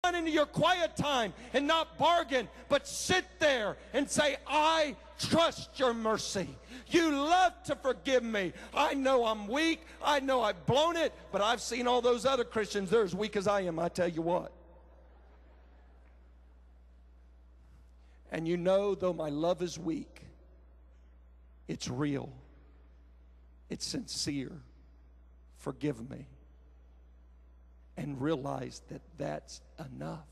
into your quiet time and not bargain, but sit there and say, I trust your mercy. You love to forgive me. I know I'm weak. I know I've blown it, but I've seen all those other Christians. They're as weak as I am, I tell you what. And you know, though my love is weak, it's real. It's sincere. Forgive me. And realize that that's enough.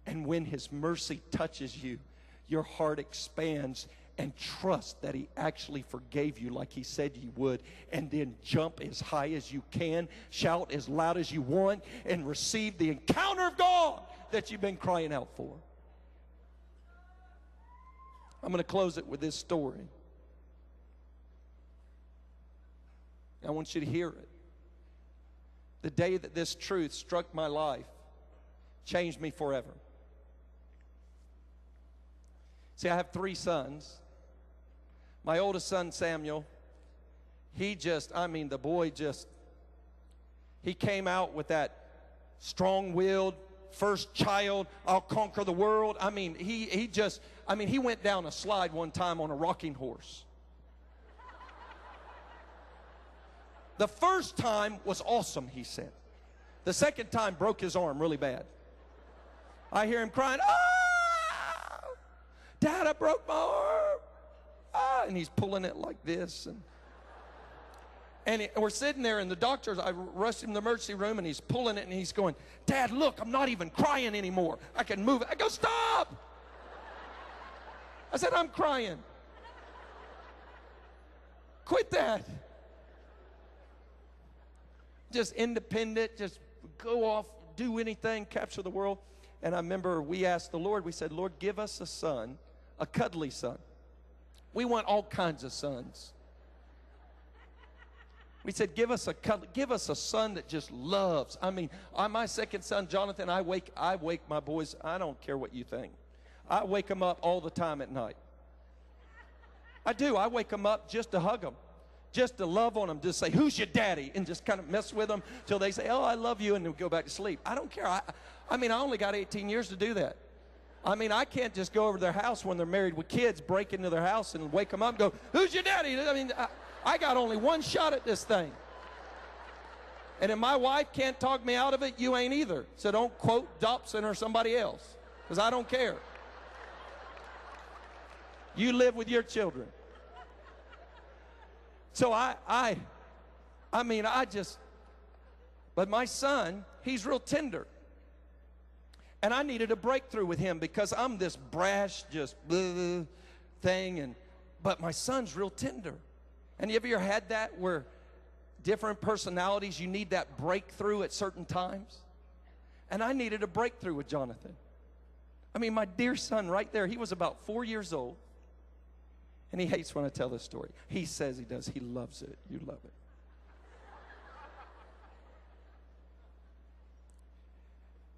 And when His mercy touches you, your heart expands, and trust that He actually forgave you like He said He would. And then jump as high as you can, shout as loud as you want, and receive the encounter of God that you've been crying out for. I'm going to close it with this story. I want you to hear it. The day that this truth struck my life changed me forever. See, I have 3 sons. My oldest son, Samuel, he came out with that strong-willed, first child, I'll conquer the world. He went down a slide one time on a rocking horse. The first time was awesome, he said. The second time broke his arm really bad. I hear him crying, "Ah! Dad, I broke my arm." Ah! And he's pulling it like this. And we're sitting there, and the doctors, I rushed him to the emergency room, and he's pulling it, and he's going, "Dad, look, I'm not even crying anymore. I can move it." I go, "Stop!" I said, "I'm crying. Quit that." Just independent, just go off, do anything, capture the world. And I remember we asked the Lord, we said, "Lord, give us a son, a cuddly son. We want all kinds of sons." We said, give us a son that just loves. My second son, Jonathan, I wake my boys. I don't care what you think. I wake them up all the time at night. I do. I wake them up just to hug them. Just to love on them, just say, "Who's your daddy?" and just kind of mess with them till they say, "Oh, I love you," and then go back to sleep. I don't care. I only got 18 years to do that. I can't just go over to their house when they're married with kids, break into their house and wake them up and go, "Who's your daddy?" I got only one shot at this thing. And if my wife can't talk me out of it, you ain't either. So don't quote Dobson or somebody else, because I don't care. You live with your children. So but my son, he's real tender. And I needed a breakthrough with him because I'm this brash, just blah thing, but my son's real tender. And you ever had that where different personalities, you need that breakthrough at certain times? And I needed a breakthrough with Jonathan. My dear son right there, he was about 4 years old. And he hates when I tell this story. He says he does. He loves it. You love it.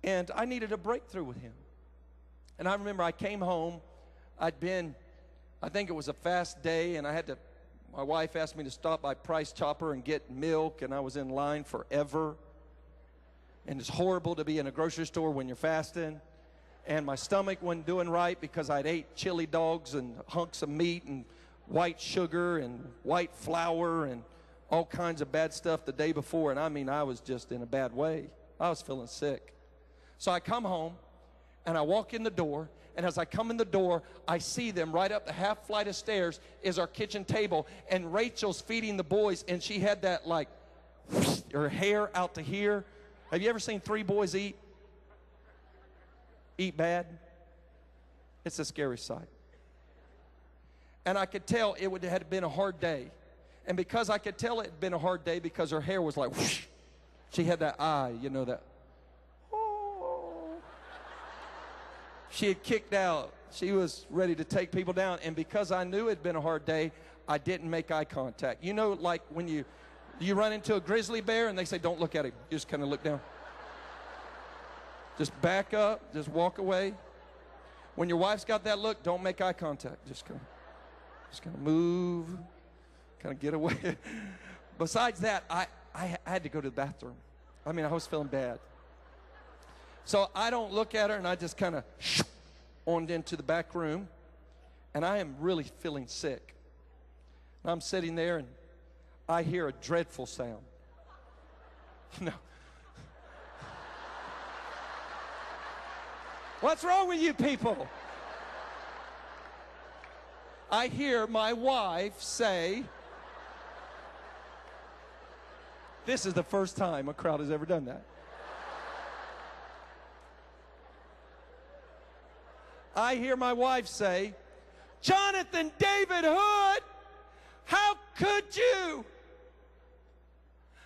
And I needed a breakthrough with him. And I remember I came home. I think it was a fast day, and my wife asked me to stop by Price Chopper and get milk, and I was in line forever. And it's horrible to be in a grocery store when you're fasting. And my stomach wasn't doing right because I'd ate chili dogs and hunks of meat and white sugar and white flour and all kinds of bad stuff the day before. And I was just in a bad way. I was feeling sick. So I come home and I walk in the door. And as I come in the door, I see them right up the half flight of stairs is our kitchen table. And Rachel's feeding the boys, and she had that her hair out to here. Have you ever seen 3 boys eat bad? It's a scary sight. And I could tell it had been a hard day. And because I could tell it had been a hard day because her hair was like whoosh. She had that eye, that. Oh. She had kicked out. She was ready to take people down. And because I knew it had been a hard day, I didn't make eye contact. Like when you run into a grizzly bear and they say, "Don't look at him." You just kind of look down. Just back up, just walk away. When your wife's got that look, don't make eye contact. Just kind of move, kind of get away. Besides that, I had to go to the bathroom. I was feeling bad. So I don't look at her, and I just kind of on into the back room, and I am really feeling sick. And I'm sitting there, and I hear a dreadful sound. No. What's wrong with you people? I hear my wife say, this is the first time a crowd has ever done that. I hear my wife say, Jonathan David Hood, how could you?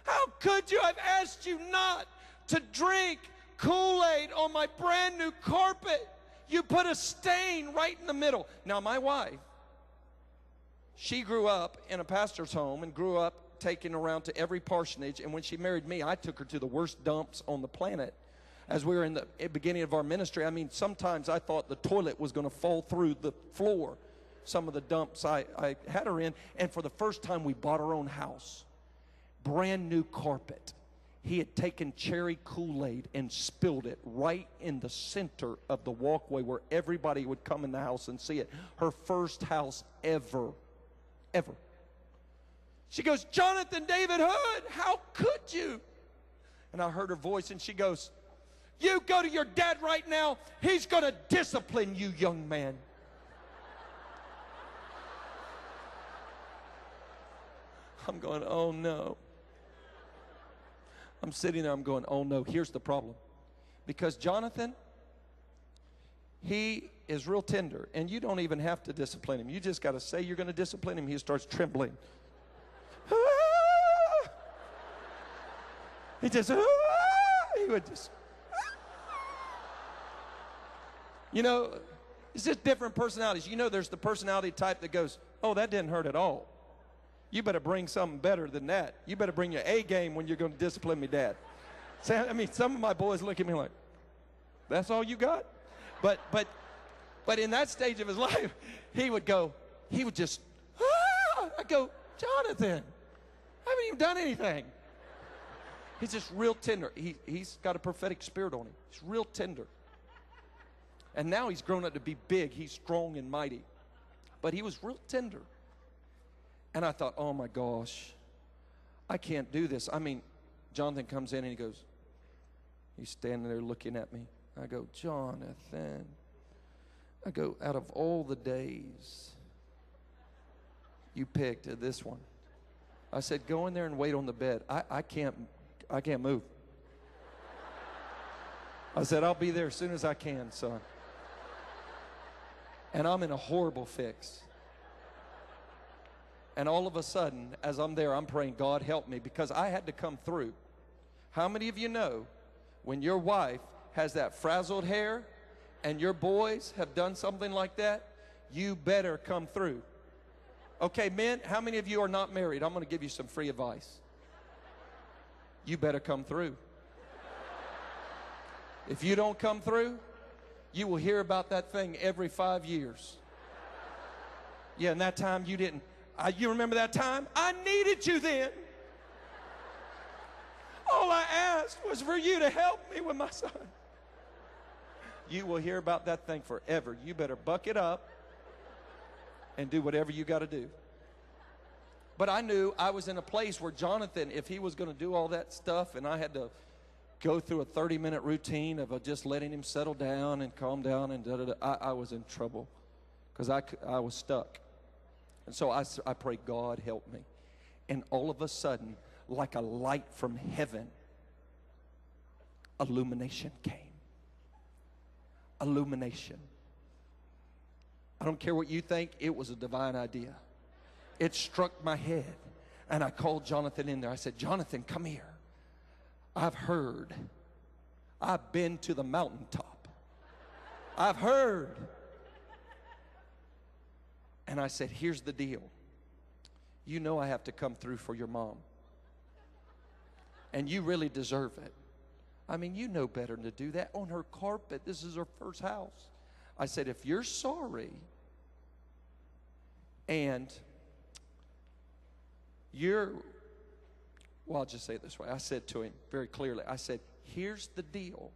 How could you? I've asked you not to drink Kool-Aid on my brand new carpet. You put a stain right in the middle. Now, my wife, she grew up in a pastor's home and grew up taken around to every parsonage. And when she married me, I took her to the worst dumps on the planet. As we were in the beginning of our ministry, I mean, sometimes I thought the toilet was going to fall through the floor. Some of the dumps I had her in. And for the first time, we bought our own house. Brand new carpet. He had taken cherry Kool-Aid and spilled it right in the center of the walkway where everybody would come in the house and see it. Her first house ever. Ever. She goes, Jonathan David Hood, how could you? And I heard her voice, and she goes, you go to your dad right now. He's going to discipline you, young man. I'm going, oh no. I'm sitting there, I'm going, oh no. Here's the problem. Because Jonathan, he is real tender, and you don't even have to discipline him. You just got to say you're going to discipline him. He starts trembling. He just, he would just, you know, it's just different personalities. You know, there's the personality type that goes, oh, that didn't hurt at all. You better bring something better than that. You better bring your A game when you're going to discipline me, Dad. So, I mean, some of my boys look at me like, that's all you got? But in that stage of his life, he would just, I go, Jonathan, I haven't even done anything. He's just real tender. He's got a prophetic spirit on him. He's real tender. And now he's grown up to be big. He's strong and mighty. But he was real tender. And I thought, oh my gosh, I can't do this. I mean, Jonathan comes in and he goes, he's standing there looking at me. I go, Jonathan. I go, out of all the days you picked this one. I said, go in there and wait on the bed. I can't move. I said, I'll be there as soon as I can, son. And I'm in a horrible fix. And all of a sudden, as I'm there, I'm praying, God help me, because I had to come through. How many of you know when your wife has that frazzled hair and your boys have done something like that, you better come through. Okay, men, how many of you are not married? I'm going to give you some free advice. You better come through. If you don't come through, you will hear about that thing every 5 years. Yeah, and that time you didn't. You remember that time? I needed you then. All I asked was for you to help me with my son. You will hear about that thing forever. You better buck it up and do whatever you got to do. But I knew I was in a place where Jonathan, if he was going to do all that stuff and I had to go through a 30-minute routine of just letting him settle down and calm down and da-da-da, I was in trouble because I was stuck. And so I prayed, God, help me. And all of a sudden, like a light from heaven, illumination came. Illumination. I don't care what you think, it was a divine idea. It struck my head. And I called Jonathan in there. I said, Jonathan, come here. I've heard. I've been to the mountaintop. I've heard. And I said, here's the deal. You know I have to come through for your mom. And you really deserve it. I mean, you know better than to do that on her carpet. This is her first house. I said, if you're sorry and well, I'll just say it this way. I said to him very clearly, I said, here's the deal.